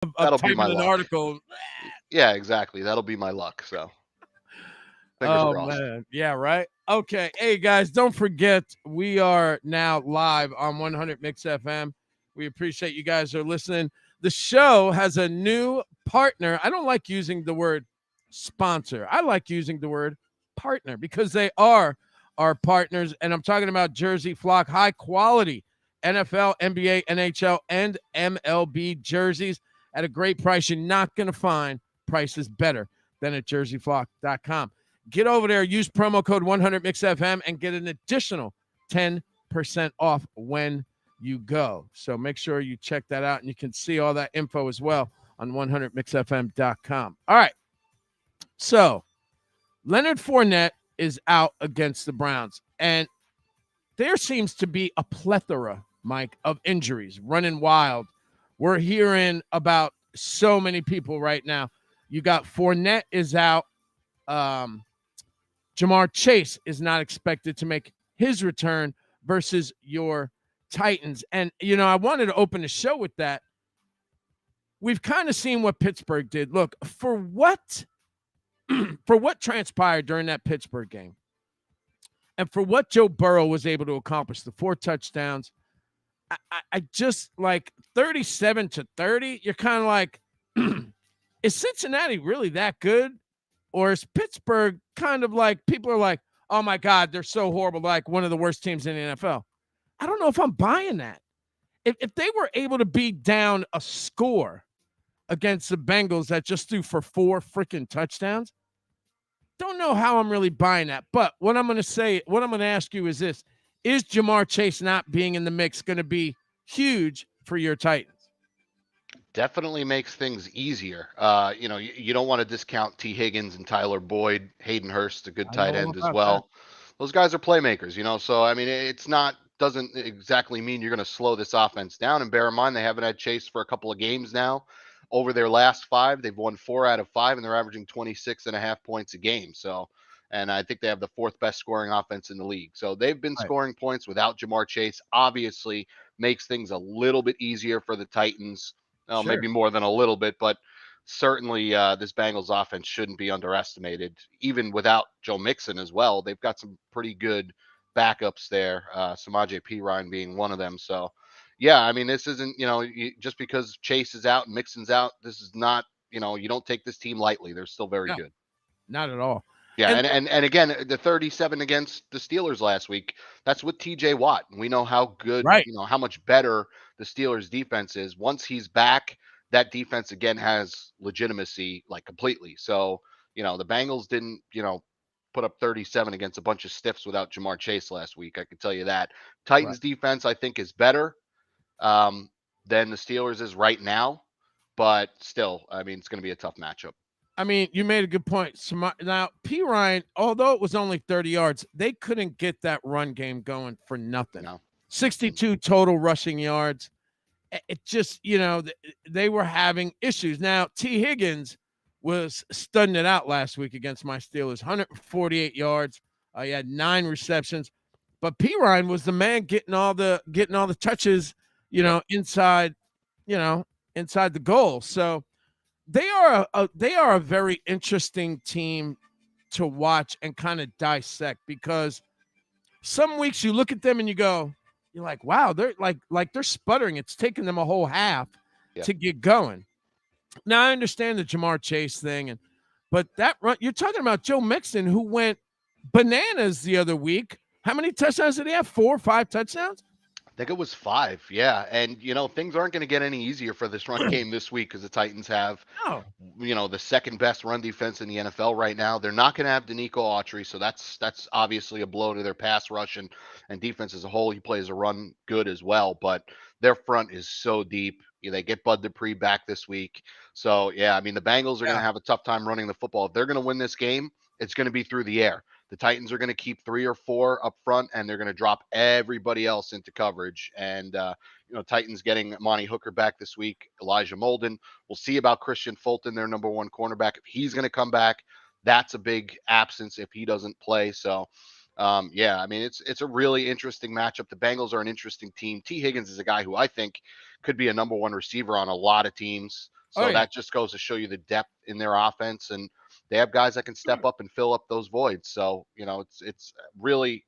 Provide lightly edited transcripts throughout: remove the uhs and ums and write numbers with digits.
of That'll be my typing an luck. article. Yeah, exactly. That'll be my luck. So fingers Oh crossed. man, yeah, right. Okay, hey guys, don't forget we are now live on 100 Mix FM. We appreciate you guys are listening. The show has a new partner. I don't like using the word sponsor. I like using the word partner because they are our partners, and I'm talking about Jersey Flock, high quality NFL, NBA, NHL, and MLB jerseys at a great price. You're not going to find prices better than at jerseyflock.com. Get over there, use promo code 100MixFM, and get an additional 10% off when you go. So make sure you check that out, and you can see all that info as well on 100MixFM.com. All right. So Leonard Fournette is out against the Browns, and there seems to be a plethora, Mike, of injuries running wild. We're hearing about so many people right now. You got Fournette is out. Um, Jamar Chase is not expected to make his return versus your Titans. And, I wanted to open the show with that. We've kind of seen what Pittsburgh did. Look, for what for what transpired during that Pittsburgh game and for what Joe Burrow was able to accomplish, the 4 touchdowns, I just like 37-30. You're kind of like, is Cincinnati really that good? Or is Pittsburgh kind of like people are like, oh my God, they're so horrible, like one of the worst teams in the NFL? I don't know if I'm buying that. If they were able to be down a score against the Bengals that just threw for 4 freaking touchdowns, don't know how I'm really buying that. But what I'm going to ask you is this: is Jamar Chase not being in the mix going to be huge for your Titans? Definitely makes things easier. You don't want to discount T. Higgins and Tyler Boyd, Hayden Hurst, a good I know tight all end as about that. well. Those guys are playmakers, So I mean, it's not doesn't exactly mean you're going to slow this offense down. And bear in mind, they haven't had Chase for a couple of games now. Over their last 5, they've won 4 out of 5, and they're averaging 26.5 points a game. So, and I think they have the 4th best scoring offense in the league. So they've been Right. scoring points without Jamar Chase. Obviously, makes things a little bit easier for the Titans. Well, Sure. maybe more than a little bit, but certainly this Bengals offense shouldn't be underestimated. Even without Joe Mixon as well, they've got some pretty good backups there. Samaje Perine being one of them. So, yeah, I mean, this isn't just because Chase is out and Mixon's out. This is not you don't take this team lightly. They're still very No, good. not at all. Yeah, And and again, the 37 against the Steelers last week, that's with TJ Watt. We know how good, right. how much better the Steelers defense is. Once he's back, that defense again has legitimacy like completely. So, the Bengals didn't, put up 37 against a bunch of stiffs without Jamar Chase last week. I can tell you that. Right. Titans defense, I think, is better um, than the Steelers is right now, but still, I mean, it's going to be a tough matchup. I mean, you made a good point. Now, P. Ryan, although it was only 30 yards, they couldn't get that run game going for nothing. No. Mm-mm. 62 total rushing yards. It just, they were having issues. Now, T. Higgins was studding it out last week against my Steelers, 148 yards. He had 9 receptions, but P. Ryan was the man getting all the touches, Yep. inside, inside the goal. So they are a very interesting team to watch and kind of dissect because some weeks you look at them and you're like, wow, they're like they're sputtering. It's taking them a whole half Yeah. to get going. Now I understand the Jamar Chase thing, but that run you're talking about Joe Mixon who went bananas the other week. How many touchdowns did he have? 4 or 5 touchdowns? I think it was 5. Yeah. And, things aren't going to get any easier for this run game this week because the Titans have, No. the second best run defense in the NFL right now. They're not going to have Danico Autry. So that's obviously a blow to their pass rush and defense as a whole. He plays a run good as well, but their front is so deep. They get Bud Dupree back this week. So, yeah, I mean, the Bengals are going Yeah. to have a tough time running the football. If they're going to win this game, it's going to be through the air. The Titans are going to keep 3 or 4 up front, and they're going to drop everybody else into coverage. And Titans getting Monty Hooker back this week, Elijah Molden. We'll see about Christian Fulton, their number 1 cornerback. If he's going to come back, that's a big absence if he doesn't play. So, yeah, I mean, it's a really interesting matchup. The Bengals are an interesting team. T. Higgins is a guy who I think could be a number 1 receiver on a lot of teams. Oh, So yeah. that just goes to show you the depth in their offense, and they have guys that can step up and fill up those voids. So it's really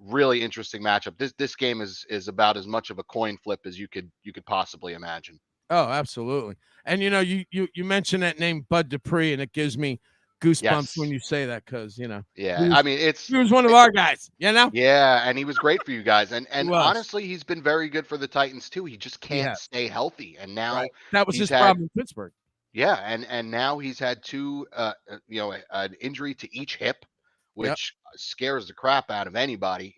really interesting matchup. This game is about as much of a coin flip as you could possibly imagine. Oh, absolutely. And you mentioned that name Bud Dupree, and it gives me goosebumps when Yes. you say that because he Yeah. I was mean, he was one of our guys. yeah, and he was great for you guys. And He and was. honestly, he's been very good for the Titans too. He just He can't had stay healthy. And now right. That was he's his had problem in Pittsburgh. yeah, and now he's had two an injury to each hip, Yep. which scares the crap out of anybody,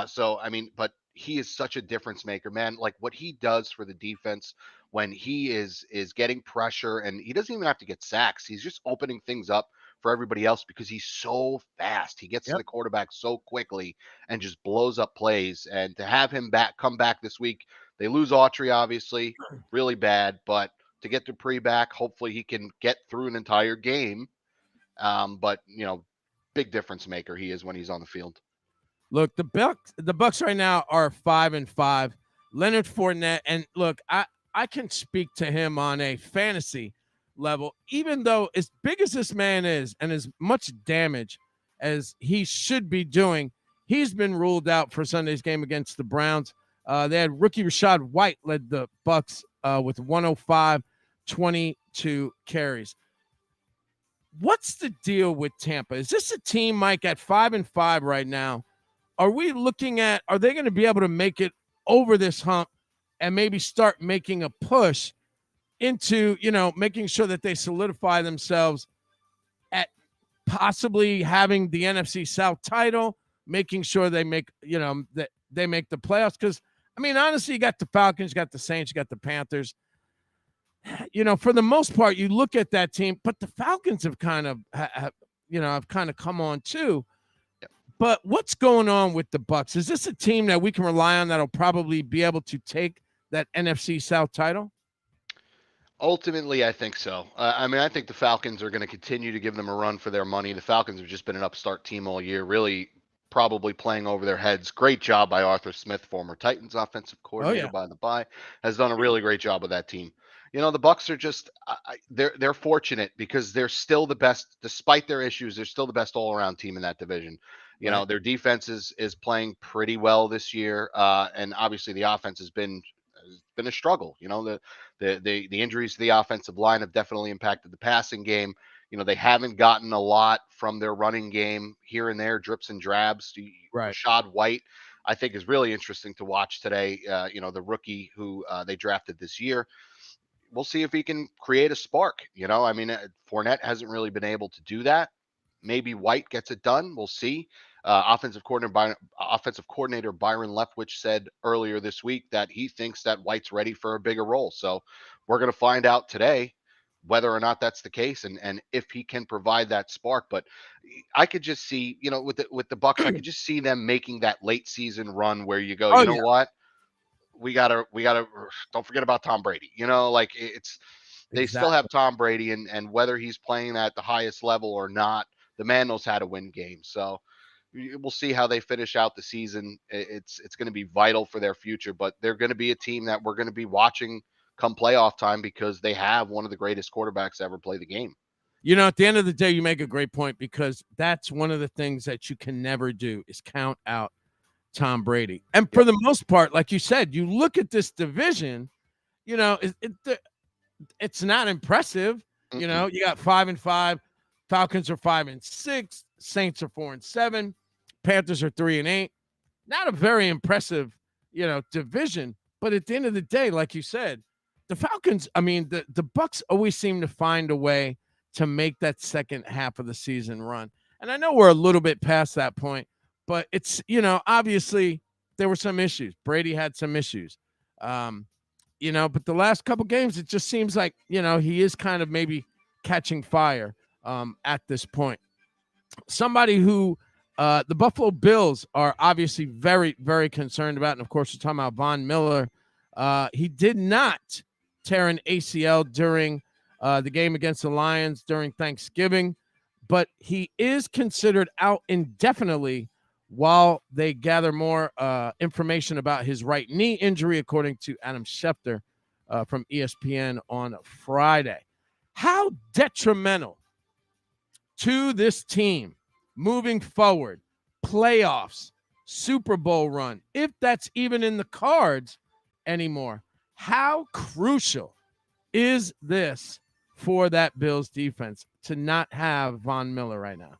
so I mean, but he is such a difference maker, man. Like what he does for the defense when he is getting pressure, and he doesn't even have to get sacks. He's just opening things up for everybody else because he's so fast. He gets to Yep. the quarterback so quickly and just blows up plays. And to have him come back this week, they lose Autry, obviously, really bad, but to get Dupree back, hopefully he can get through an entire game. But big difference maker he is when he's on the field. Look, the Bucks right now are 5-5. Leonard Fournette, and look, I can speak to him on a fantasy level, even though as big as this man is and as much damage as he should be doing, he's been ruled out for Sunday's game against the Browns. They had rookie Rashad White led the Bucks with 105, 22 carries. What's the deal with Tampa? Is this a team, Mike, at 5-5 right now? Are we looking at, are they going to be able to make it over this hump and maybe start making a push into, making sure that they solidify themselves at possibly having the NFC South title, making sure they make, that they make the playoffs? Because, I mean, honestly, you got the Falcons, you got the Saints, you got the Panthers. For the most part, you look at that team, but the Falcons have kind of, have kind of come on too. But what's going on with the Bucks? Is this a team that we can rely on that'll probably be able to take that NFC South title? Ultimately, I think so. I mean, I think the Falcons are going to continue to give them a run for their money. The Falcons have just been an upstart team all year, really probably playing over their heads. Great job by Arthur Smith, former Titans offensive coordinator, Yeah. by the by, has done a really great job with that team. The Bucks are just they're fortunate because they're still the best, despite their issues. They're still the best all around team in that division. Right. Their defense is playing pretty well this year, and obviously the offense has been a struggle. The injuries to the offensive line have definitely impacted the passing game. They haven't gotten a lot from their running game here and there, drips and drabs. Right. Rashad White, I think, is really interesting to watch today. The rookie who they drafted this year. We'll see if he can create a spark. I mean, Fournette hasn't really been able to do that. Maybe White gets it done. We'll see. Offensive coordinator Byron Leftwich said earlier this week that he thinks that White's ready for a bigger role. So we're going to find out today whether or not that's the case and if he can provide that spark. But I could just see, with the Bucks, I could just see them making that late season run where you go, Oh, you know yeah. what? We gotta don't forget about Tom Brady. Like they still have Exactly. Tom Brady, and whether he's playing at the highest level or not, the man knows how to win games. So we'll see how they finish out the season. It's going to be vital for their future, but they're going to be a team that we're going to be watching come playoff time because they have one of the greatest quarterbacks to ever play the game. At the end of the day, you make a great point because that's one of the things that you can never do is count out Tom Brady. And for the most part, like you said, you look at this division, it's not impressive. You got 5-5, Falcons are 5-6, Saints are 4-7, Panthers are 3-8. Not a very impressive, division. But at the end of the day, like you said, the Falcons, I mean, the Bucks always seem to find a way to make that second half of the season run. And I know we're a little bit past that point, but it's, obviously there were some issues. Brady had some issues. But the last couple games, it just seems like, he is kind of maybe catching fire at this point. Somebody who the Buffalo Bills are obviously very, very concerned about, and of course, we're talking about Von Miller. He did not tear an ACL during the game against the Lions during Thanksgiving, but he is considered out indefinitely while they gather more information about his right knee injury, according to Adam Schefter from ESPN on Friday. How detrimental to this team moving forward, playoffs, Super Bowl run, if that's even in the cards anymore, how crucial is this for that Bills defense to not have Von Miller right now?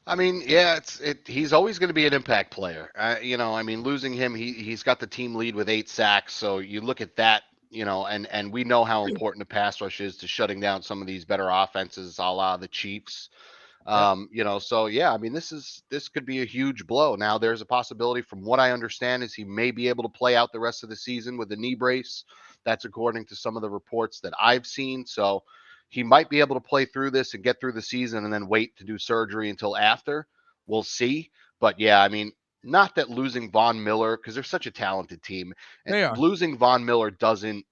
I mean, yeah, he's always going to be an impact player. I mean, losing him, he's got the team lead with 8 sacks. So you look at that, and we know how important the pass rush is to shutting down some of these better offenses, a la the Chiefs. Yep. So yeah, I mean, this could be a huge blow. Now, there's a possibility, from what I understand, is he may be able to play out the rest of the season with a knee brace. That's according to some of the reports that I've seen. So he might be able to play through this and get through the season and then wait to do surgery until after. We'll see. But yeah, I mean, not that losing Von Miller, because they're such a talented team, and They are. losing Von Miller doesn't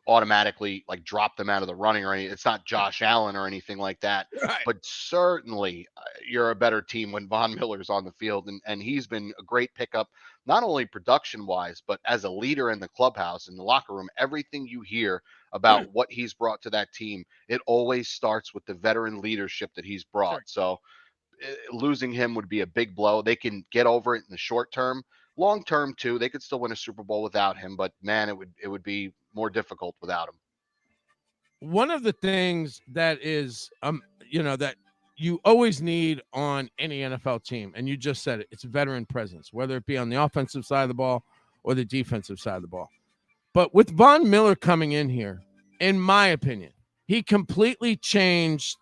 automatically like drop them out of the running or anything. It's not Josh Allen or anything like that. Right. But certainly you're a better team when Von Miller's on the field. And he's been a great pickup, not only production wise, but as a leader in the clubhouse, in the locker room. Everything you hear about what he's brought to that team, it always starts with the veteran leadership that he's brought. Sure. So losing him would be a big blow. They can get over it in the short term. Long term too, they could still win a Super Bowl without him, but man, it would be more difficult without him. One of the things that is that you always need on any NFL team, and you just said it, it's veteran presence, whether it be on the offensive side of the ball or the defensive side of the ball. But with Von Miller coming in here, in my opinion, he completely changed,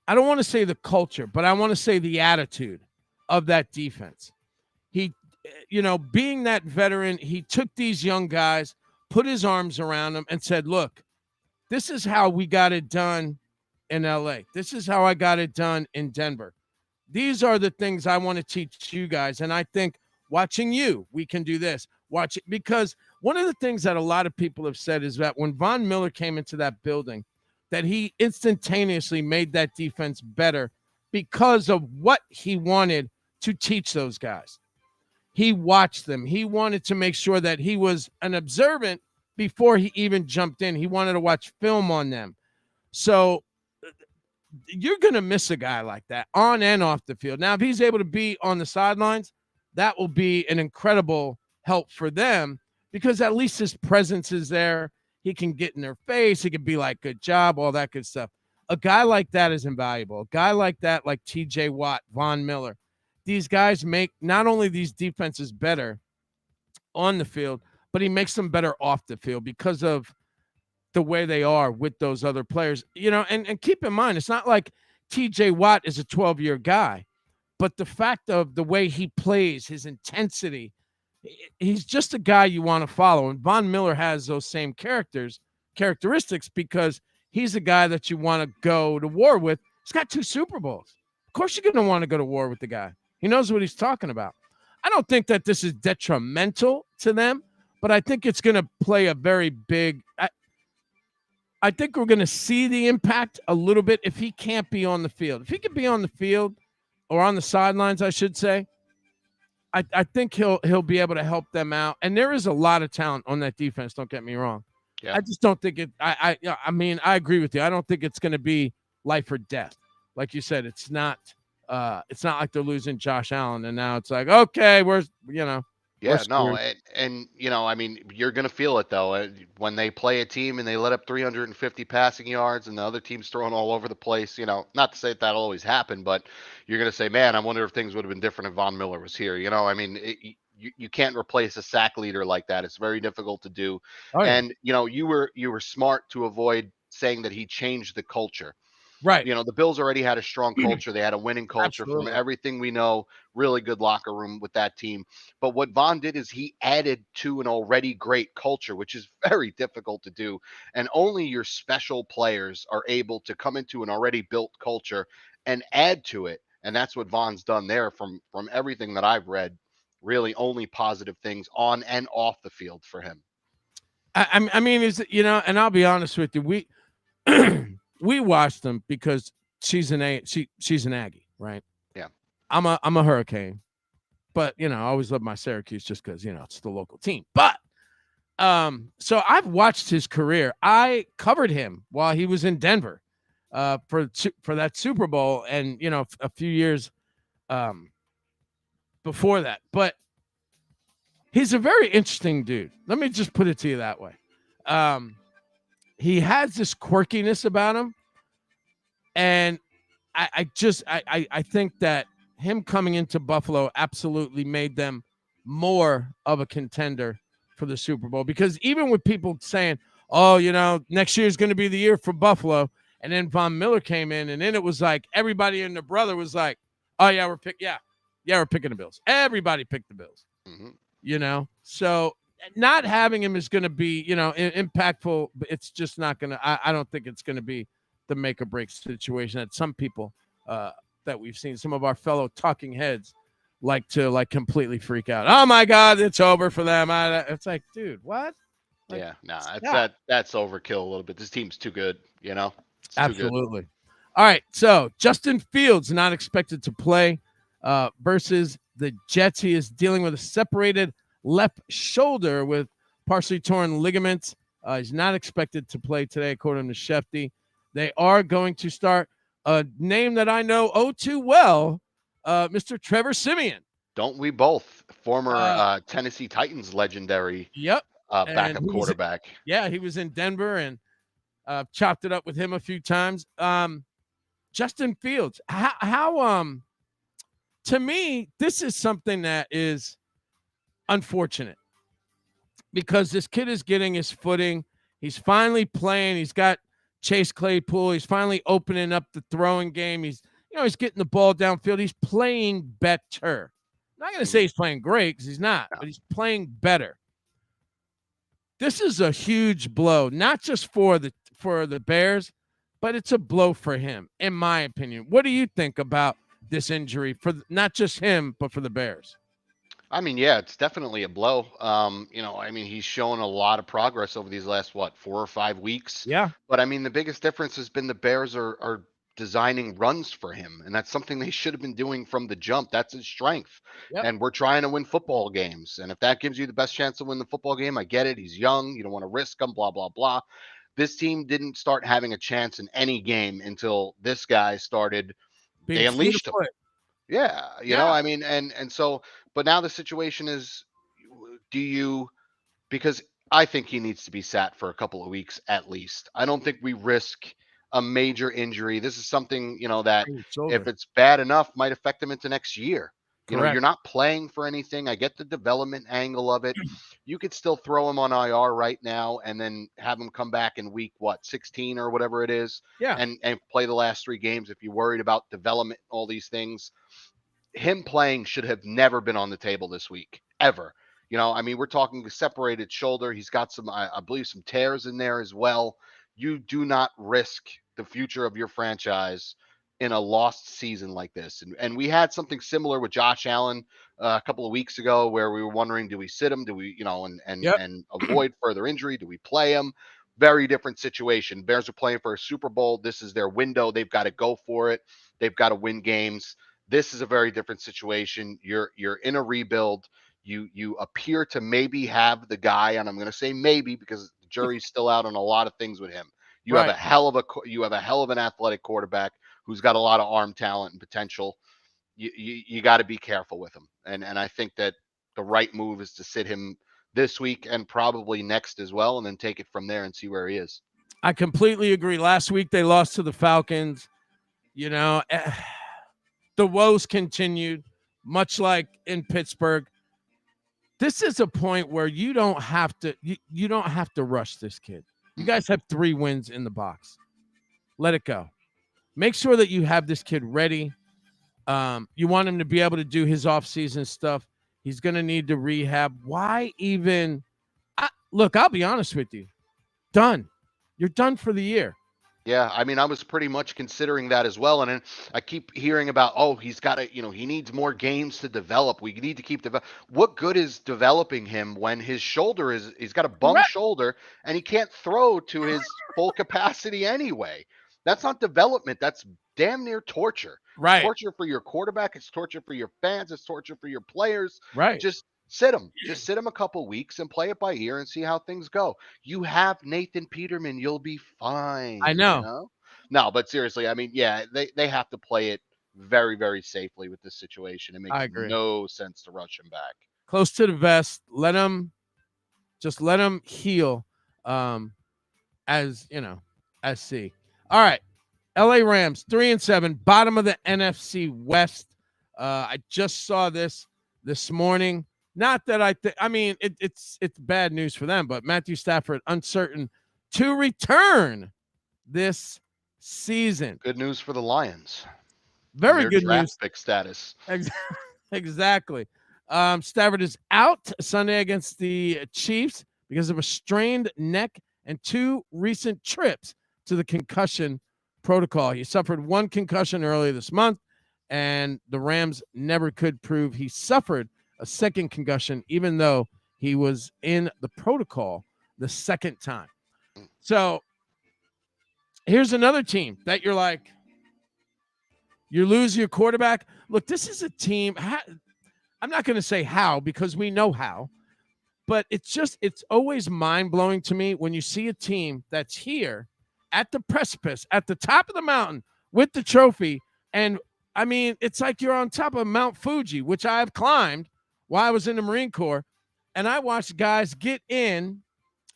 I don't want to say the culture, but I want to say the attitude of that defense. He, being that veteran, he took these young guys, put his arms around them, and said, look, this is how we got it done in LA. This is how I got it done in Denver. These are the things I want to teach you guys. And I think watching you, we can do this. Watch it. Because one of the things that a lot of people have said is that when Von Miller came into that building, that he instantaneously made that defense better because of what he wanted to teach those guys. He watched them. He wanted to make sure that he was an observant before he even jumped in. He wanted to watch film on them. So you're going to miss a guy like that on and off the field. Now, if he's able to be on the sidelines, that will be an incredible help for them because at least his presence is there. He can get in their face. He can be like, good job, all that good stuff. A guy like that is invaluable. A guy like that, like TJ Watt, Von Miller, these guys make not only these defenses better on the field, but he makes them better off the field because of the way they are with those other players. And keep in mind, it's not like TJ Watt is a 12-year guy, but the fact of the way he plays, his intensity, he's just a guy you want to follow. And Von Miller has those same characteristics because he's a guy that you want to go to war with. He's got 2 Super Bowls. Of course you're going to want to go to war with the guy. He knows what he's talking about. I don't think that this is detrimental to them, but I think it's going to play a very big I think we're going to see the impact a little bit if he can't be on the field. If he can be on the field or on the sidelines, I should say, I think he'll be able to help them out. And there is a lot of talent on that defense. Don't get me wrong. Yeah. I just don't think it. I mean, I agree with you. I don't think it's going to be life or death. Like you said, it's not like they're losing Josh Allen and now it's like, okay, Yeah, no, and I mean, you're going to feel it though when they play a team and they let up 350 passing yards and the other team's throwing all over the place. Not to say that'll always happen, but you're going to say, man, I wonder if things would have been different if Von Miller was here. I mean, you can't replace a sack leader like that. It's very difficult to do. Oh, yeah. And you were smart to avoid saying that he changed the culture. Right. The Bills already had a strong culture. They had a winning culture. Absolutely. From everything we know, really good locker room with that team. But what Von did is he added to an already great culture, which is very difficult to do. And only your special players are able to come into an already built culture and add to it. And that's what Von's done there from everything that I've read. Really only positive things on and off the field for him. I mean, and I'll be honest with you, we we watched them because she's an Aggie, right? Yeah. I'm a Hurricane, but I always love my Syracuse just because it's the local team. But So I've watched his career. I covered him while he was in Denver for that Super Bowl, and a few years um, before that. But he's a very interesting dude. Let me just put it to you that way. He has this quirkiness about him, and I think that him coming into Buffalo absolutely made them more of a contender for the Super Bowl, because even with people saying, "Oh, next year is going to be the year for Buffalo," and then Von Miller came in, and then it was like everybody and their brother was like, "Oh yeah, we're picking the Bills." Everybody picked the Bills. Mm-hmm. So not having him is going to be impactful. But it's just not going to. I don't think it's going to be the make or break situation that some people that we've seen, some of our fellow talking heads, like to completely freak out. Oh my God, it's over for them. It's like, dude, what? Like, Yeah, that's overkill a little bit. This team's too good, It's too good. Absolutely. All right, so Justin Fields not expected to play versus the Jets. He is dealing with a separated left shoulder with partially torn ligaments. He's not expected to play today, according to Shefty. They are going to start a name that I know too well, Mr. Trevor Siemian. Don't we both? Former Tennessee Titans legendary Yep. backup quarterback. He was in Denver and chopped it up with him a few times. Justin Fields, how to me, this is something that is unfortunate because this kid is getting his footing. He's finally playing. He's got Chase Claypool. He's finally opening up the throwing game. He's getting the ball downfield. He's playing better. I'm not going to say he's playing great because he's not, but he's playing better. This is a huge blow, not just for the Bears, but it's a blow for him, in my opinion. What do you think about this injury for not just him, but for the Bears? I mean, yeah, it's definitely a blow. He's shown a lot of progress over these last 4 or 5 weeks. Yeah. But I mean, the biggest difference has been the Bears are designing runs for him, and that's something they should have been doing from the jump. That's his strength. Yep. And we're trying to win football games. And if that gives you the best chance to win the football game, I get it. He's young. You don't want to risk him, blah, blah, blah. This team didn't start having a chance in any game until this guy started. They unleashed him. Yeah, I mean, and so, but now the situation is, because I think he needs to be sat for a couple of weeks at least. I don't think we risk a major injury. This is something, that if it's bad enough, might affect him into next year. You're not playing for anything. I get the development angle of it. You could still throw him on IR right now and then have him come back in week 16 or whatever it is, and play the last 3 games if you're worried about development, all these things. Him playing should have never been on the table this week, ever. We're talking a separated shoulder. He's got some, I believe, some tears in there as well. You do not risk the future of your franchise in a lost season like this. And we had something similar with Josh Allen a couple of weeks ago where we were wondering, do we sit him? Do we, and avoid further injury? Do we play him? Very different situation. Bears are playing for a Super Bowl. This is their window. They've got to go for it. They've got to win games. This is a very different situation. You're in a rebuild. You appear to maybe have the guy, and I'm going to say maybe because the jury's still out on a lot of things with him. You have a hell of an athletic quarterback who's got a lot of arm talent and potential. You got to be careful with him. And I think that the right move is to sit him this week and probably next as well, and then take it from there and see where he is. I completely agree. Last week they lost to the Falcons. The woes continued, much like in Pittsburgh. This is a point where you don't have to rush this kid. You guys have 3 wins in the box. Let it go. Make sure that you have this kid ready. You want him to be able to do his offseason stuff. He's going to need to rehab. Why even? Look, I'll be honest with you. Done. You're done for the year. Yeah, I was pretty much considering that as well. And then I keep hearing about, he's got to, he needs more games to develop. We need to keep What good is developing him when his shoulder he's got a bum shoulder and he can't throw to his full capacity anyway? That's not development. That's damn near torture. Right. It's torture for your quarterback. It's torture for your fans. It's torture for your players. Right. Just Sit him. Just sit him a couple weeks and play it by ear and see how things go. You have Nathan Peterman. You'll be I fine, you know. know? No, but seriously, I mean, yeah, they have to play it very, very safely with this situation. It I makes agree. no sense to rush him back. Close to the vest. Let him heal. As you know, as C. All right. LA Rams 3-7, bottom of the NFC West. I just saw this morning. Not that I mean it's bad news for them, but Matthew Stafford uncertain to return this season. Good news for the Lions. Very Their good draft news. pick status. Exactly. Stafford is out Sunday against the Chiefs because of a strained neck and 2 recent trips to the concussion protocol. He suffered 1 concussion earlier this month, and the Rams never could prove he suffered a second concussion, even though he was in the protocol the second time. So here's another team that you're like, you lose your quarterback. Look, this is a team. I'm not going to say how because we know how, but it's always mind blowing to me when you see a team that's here at the precipice, at the top of the mountain with the trophy. And I mean, it's like you're on top of Mount Fuji, which I've climbed while I was in the Marine Corps. And I watched guys get in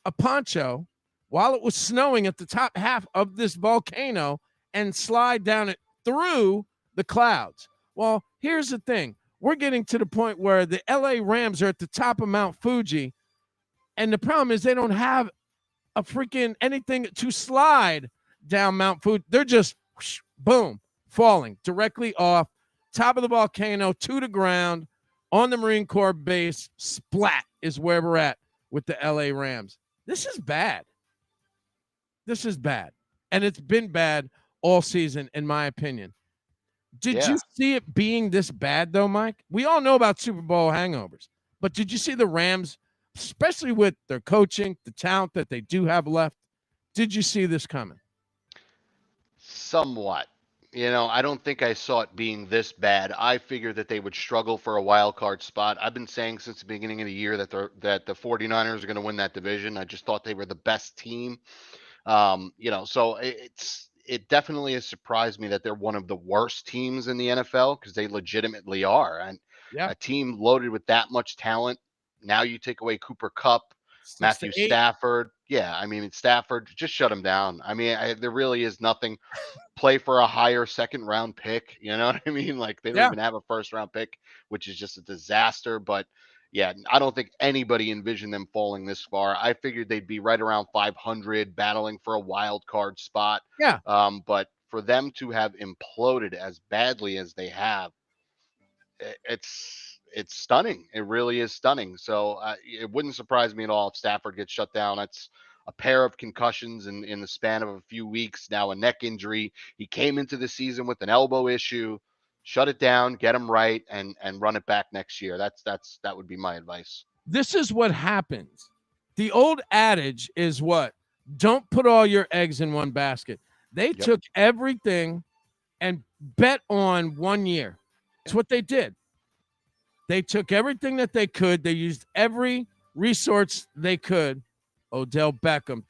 a poncho while it was snowing at the top half of this volcano and slide down it through the clouds. Well, here's the thing. We're getting to the point where the LA Rams are at the top of Mount Fuji. And the problem is they don't have a freaking anything to slide down Mount Fuji. They're just whoosh, boom, falling directly off top of the volcano to the ground on the Marine Corps base. Splat is where we're at with the LA Rams. This is bad. This is bad. And it's been bad all season, in my opinion. Did you see it being this bad, though, Mike? We all know about Super Bowl hangovers. But did you see the Rams, especially with their coaching, the talent that they do have left, did you see this coming? Somewhat. You know, I don't think I saw it being this bad. I figured that they would struggle for a wild card spot. I've been saying since the beginning of the year that the 49ers are going to win that division. I just thought they were the best team. You know, so it definitely has surprised me that they're one of the worst teams in the NFL because they legitimately are. And a team loaded with that much talent. Now you take away Cooper Kupp, Matthew Stafford. Yeah, I mean, Stafford, just shut him down. I mean, there really is nothing. Play for a higher second round pick. You know what I mean? Like they don't even have a first round pick, which is just a disaster. But yeah, I don't think anybody envisioned them falling this far. I figured they'd be right around 500, battling for a wild card spot. Yeah. But for them to have imploded as badly as they have, it's stunning. It really is stunning. So it wouldn't surprise me at all if Stafford gets shut down. That's a pair of concussions in the span of a few weeks. Now a neck injury. He came into the season with an elbow issue. Shut it down, get him right, and run it back next year. That would be my advice. This is what happens. The old adage is what? Don't put all your eggs in one basket. They took everything and bet on 1 year. That's what they did. They took everything that they could. They used every resource they could. Odell Beckham,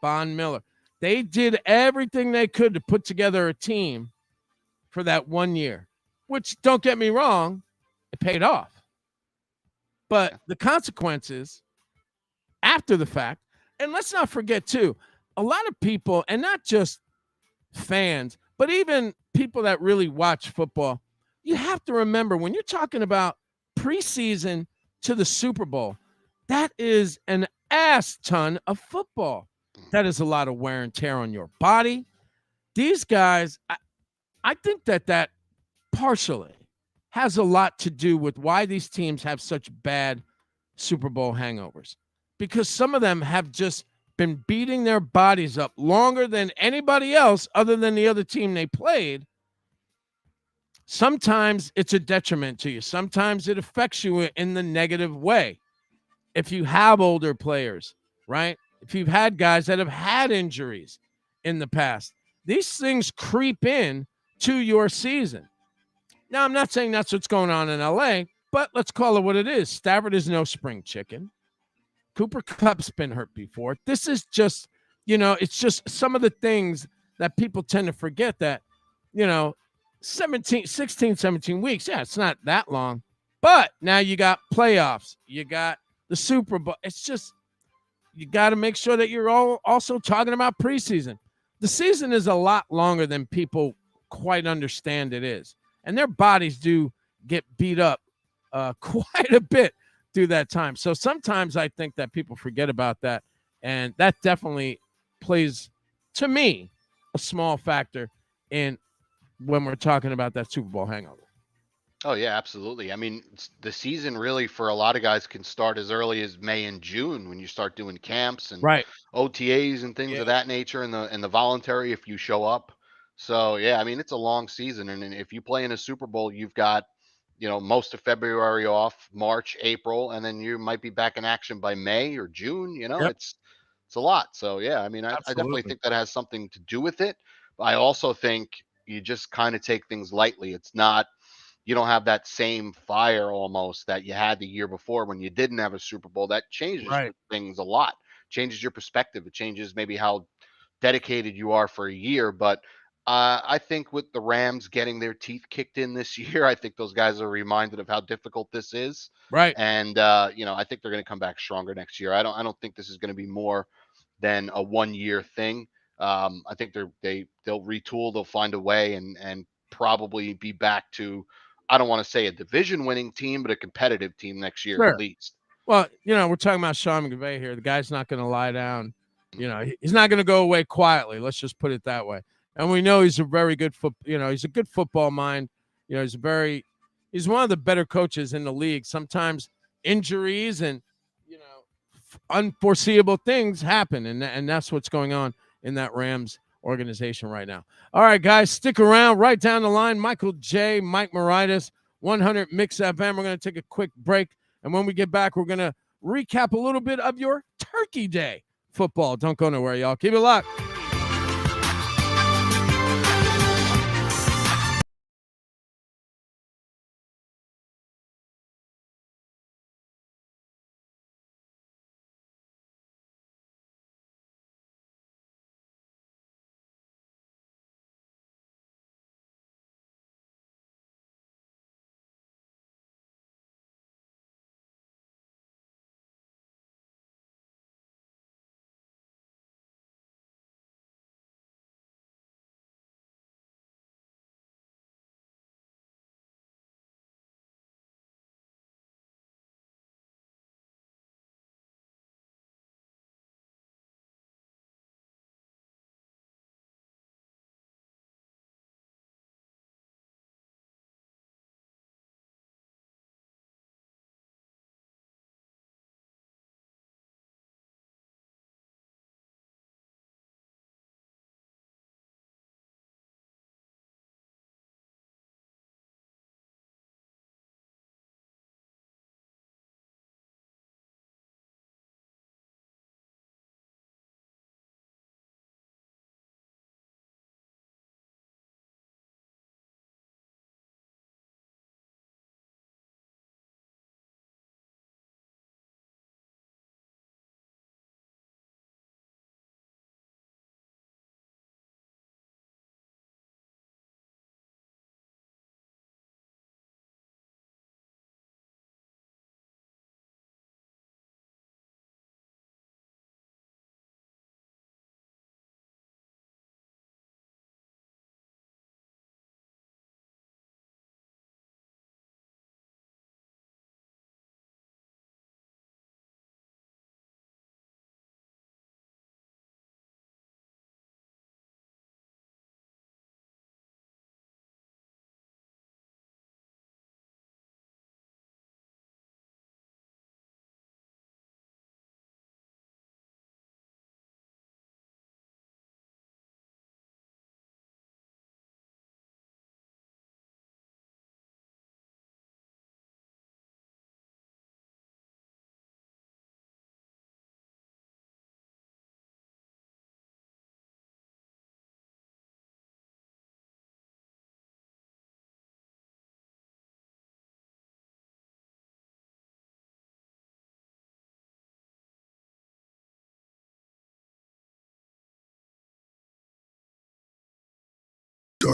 Von Miller. They did everything they could to put together a team for that 1 year, which, don't get me wrong, it paid off. But the consequences after the fact, and let's not forget, too, a lot of people, and not just fans, but even people that really watch football, you have to remember when you're talking about preseason to the Super Bowl, that is an ass ton of football. That is a lot of wear and tear on your body. These guys, I think that partially has a lot to do with why these teams have such bad Super Bowl hangovers, because some of them have just been beating their bodies up longer than anybody else other than the other team they played. Sometimes it's a detriment to you. Sometimes it affects you in the negative way. If you have older players, right? If you've had guys that have had injuries in the past, these things creep in to your season. Now, I'm not saying that's what's going on in LA, But let's call it what it is. Stafford is no spring chicken. Cooper Kupp's been hurt before. This is just, it's just some of the things that people tend to forget that, 16, 17 weeks. Yeah, it's not that long. But now you got playoffs. You got the Super Bowl. It's just, you got to make sure that you're all also talking about preseason. The season is a lot longer than people quite understand it is. And their bodies do get beat up quite a bit through that time. So sometimes I think that people forget about that. And that definitely plays, to me, a small factor in when we're talking about that Super Bowl hangover. Oh yeah, absolutely. I mean, the season really for a lot of guys can start as early as May and June when you start doing camps and Right. OTAs and things Yeah. of that nature, and the voluntary if you show up. So yeah, I mean it's a long season, and if you play in a Super Bowl, you've got most of February off, March, April, and then you might be back in action by May or June. Yep. It's a lot. So yeah, I mean I definitely Absolutely. think that has something to do with it. But I also think you just kind of take things lightly. It's not you don't have that same fire almost that you had the year before when you didn't have a Super Bowl. That changes Right. things a lot, changes your perspective. It changes maybe how dedicated you are for a year. But I think with the Rams getting their teeth kicked in this year, I think those guys are reminded of how difficult this is. Right. And I think they're going to come back stronger next year. I don't think this is going to be more than a 1 year thing. I think they'll retool, they'll find a way, and probably be back to I don't want to say a division winning team, but a competitive team next year at Sure. least. Well, we're talking about Sean McVay here. The guy's not going to lie down. He's not going to go away quietly. Let's just put it that way. And we know he's a very good he's a good football mind. He's one of the better coaches in the league. Sometimes injuries and unforeseeable things happen, and that's what's going on in that Rams organization right now. All right, guys, stick around. Right down the line, Michael J, Mike Moritas, 100 Mix FM. We're going to take a quick break, and when we get back, we're going to recap a little bit of your Turkey Day football. Don't go nowhere, y'all. Keep it locked.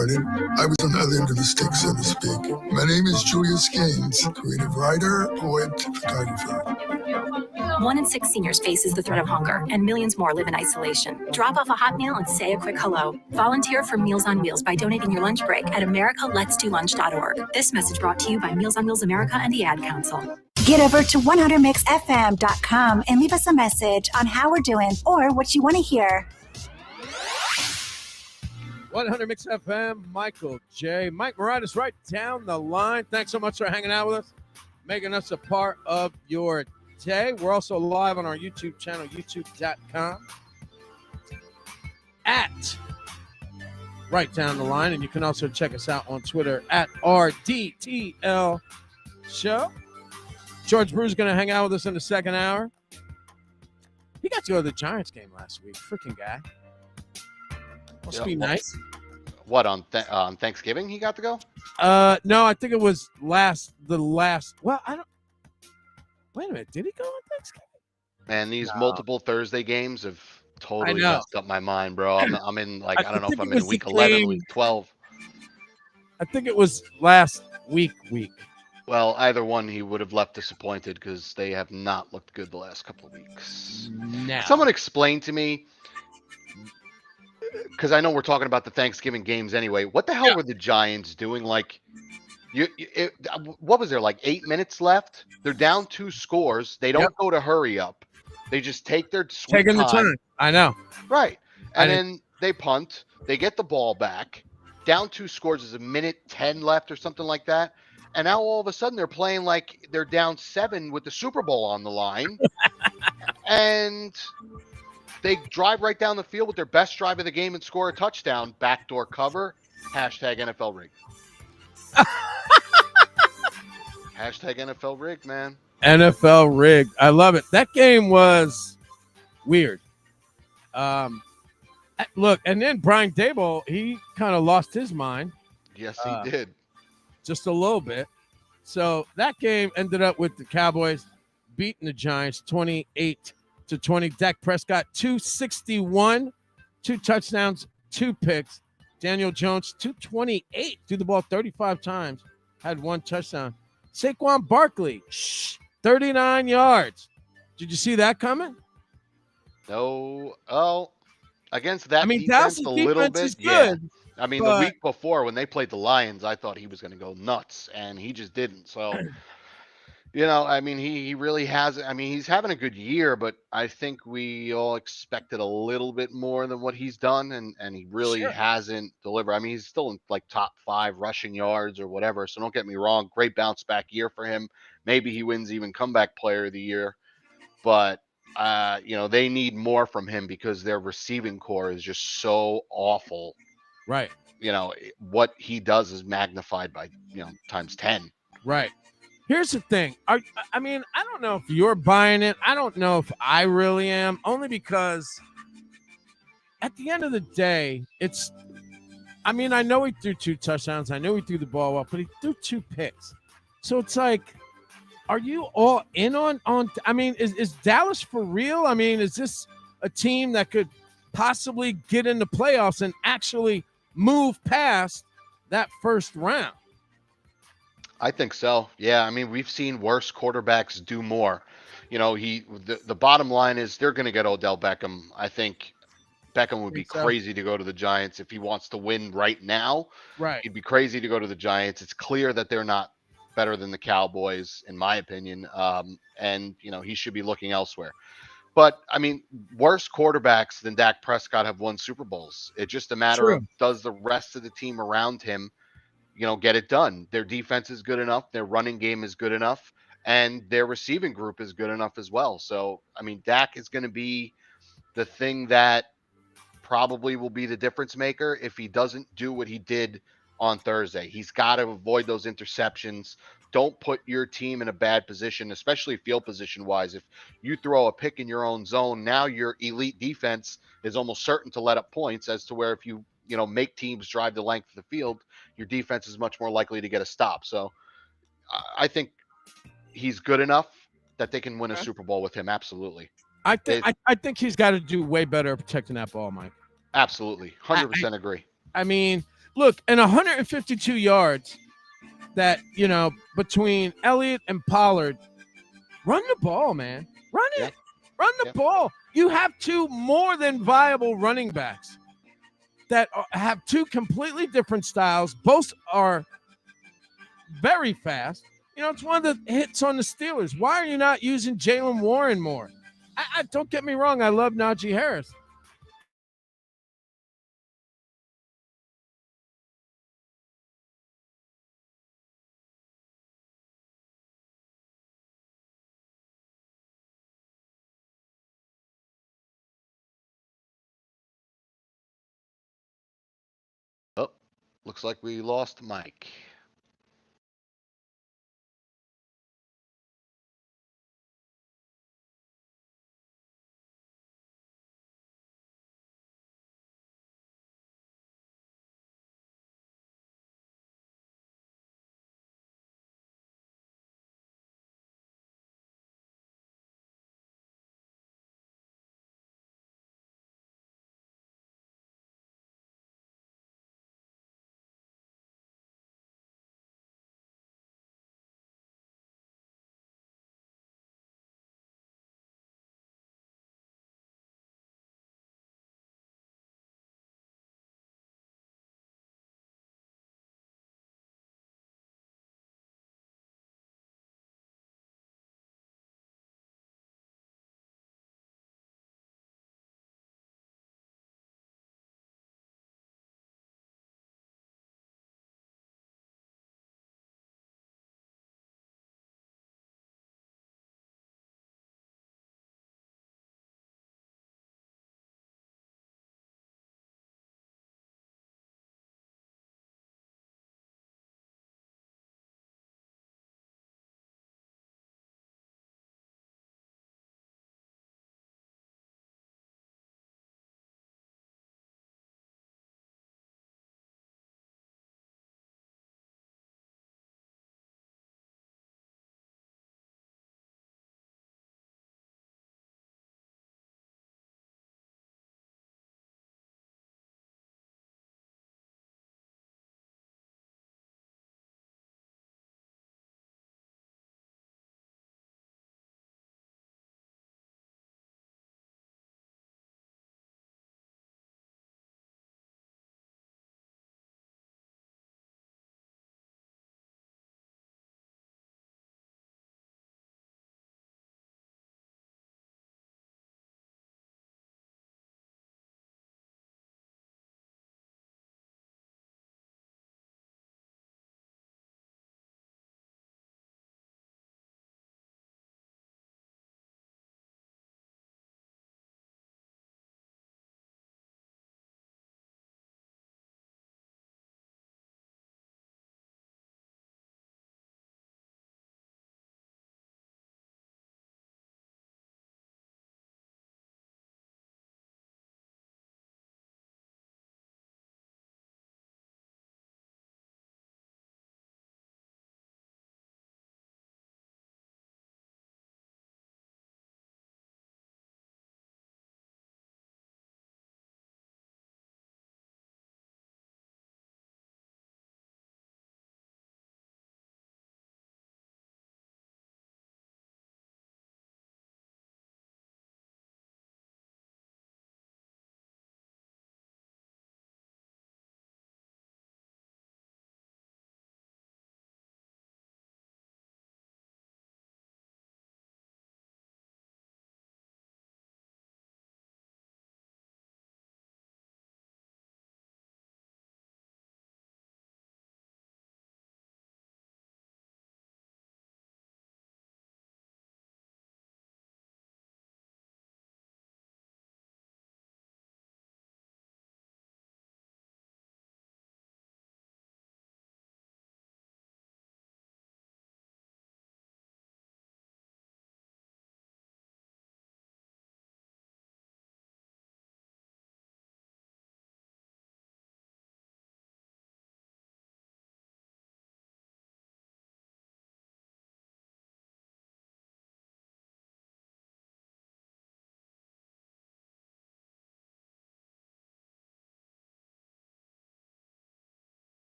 started, I was on the other end of the stick, so to speak. My name is Julius Gaines, creative writer, poet, photographer. 1 in 6 seniors faces the threat of hunger, and millions more live in isolation. Drop off a hot meal and say a quick hello. Volunteer for Meals on Wheels by donating your lunch break at americaletsdolunch.org. This message brought to you by Meals on Wheels America and the Ad Council. Get over to 100mixfm.com and leave us a message on how we're doing or what you want to hear. 100 Mix FM, Michael J. Mike Moritas right down the line. Thanks so much for hanging out with us, making us a part of your day. We're also live on our YouTube channel, youtube.com at Right Down the Line. And you can also check us out on Twitter at RDTL Show. George Brew's going to hang out with us in the second hour. He got to go to the Giants game last week. Freaking guy. Must be nice. What, on Thanksgiving he got to go? No, I think it was the last. Well, I don't. Wait a minute. Did he go on Thanksgiving? Man, these multiple Thursday games have totally messed up my mind, bro. I'm in, like, I don't know if I'm in week 11, week 12. I think it was last week. Well, either one, he would have left disappointed because they have not looked good the last couple of weeks. No. Someone explain to me, because I know we're talking about the Thanksgiving games anyway. What the hell were the Giants doing? Like, what was there, like 8 minutes left? They're down 2 scores. They don't go to hurry up. They just take their sweet taking the time. I know. Right. And then they punt. They get the ball back. Down 2 scores is a minute 10 left or something like that. And now all of a sudden they're playing like they're down 7 with the Super Bowl on the line. And they drive right down the field with their best drive of the game and score a touchdown. Backdoor cover. Hashtag NFL rig. Hashtag NFL rig, man. NFL rig. I love it. That game was weird. Look, and then Brian Daboll, he kind of lost his mind. Yes, he did. Just a little bit. So that game ended up with the Cowboys beating the Giants 28-20. Dak Prescott 261, 2 touchdowns, 2 picks. Daniel Jones 228, threw the ball 35 times, had 1 touchdown. Saquon Barkley 39 yards. Did you see that coming? No. Oh, against that defense Dallas' a little bit. Is good, I mean, the week before when they played the Lions, I thought he was going to go nuts, and he just didn't. So, I mean, he really has. I mean, he's having a good year, but I think we all expected a little bit more than what he's done, and he really hasn't delivered. I mean, he's still in like top 5 rushing yards or whatever. So don't get me wrong, great bounce back year for him. Maybe he wins even comeback player of the year, but they need more from him because their receiving core is just so awful. Right. What he does is magnified by, times 10. Right. Here's the thing. I don't know if you're buying it. I don't know if I really am, only because at the end of the day, I know he threw 2 touchdowns. I know he threw the ball well, but he threw 2 picks. So it's like, are you all in on is Dallas for real? I mean, is this a team that could possibly get in the playoffs and actually move past that first round? I think so. Yeah, I mean, we've seen worse quarterbacks do more. The bottom line is they're going to get Odell Beckham. I think Beckham would be crazy to go to the Giants if he wants to win right now. Right. He'd be crazy to go to the Giants. It's clear that they're not better than the Cowboys, in my opinion. And he should be looking elsewhere. But, I mean, worse quarterbacks than Dak Prescott have won Super Bowls. It's just a matter of, does the rest of the team around him, get it done? Their defense is good enough. Their running game is good enough. And their receiving group is good enough as well. So, I mean, Dak is going to be the thing that probably will be the difference maker if he doesn't do what he did on Thursday. He's got to avoid those interceptions. Don't put your team in a bad position, especially field position wise. If you throw a pick in your own zone, now your elite defense is almost certain to let up points, as to where if you make teams drive the length of the field, your defense is much more likely to get a stop. So I think he's good enough that they can win a Super Bowl with him. Absolutely. I think he's got to do way better protecting that ball, Mike. Absolutely. 100% agree. I mean, Look, and 152 yards that, between Elliott and Pollard, run the ball, man. Run it. Yep. Run the Yep. ball. You have two more than viable running backs that have two completely different styles. Both are very fast. It's one of the hits on the Steelers. Why are you not using Jalen Warren more? I don't get me wrong. I love Najee Harris. Oh, looks like we lost Mike.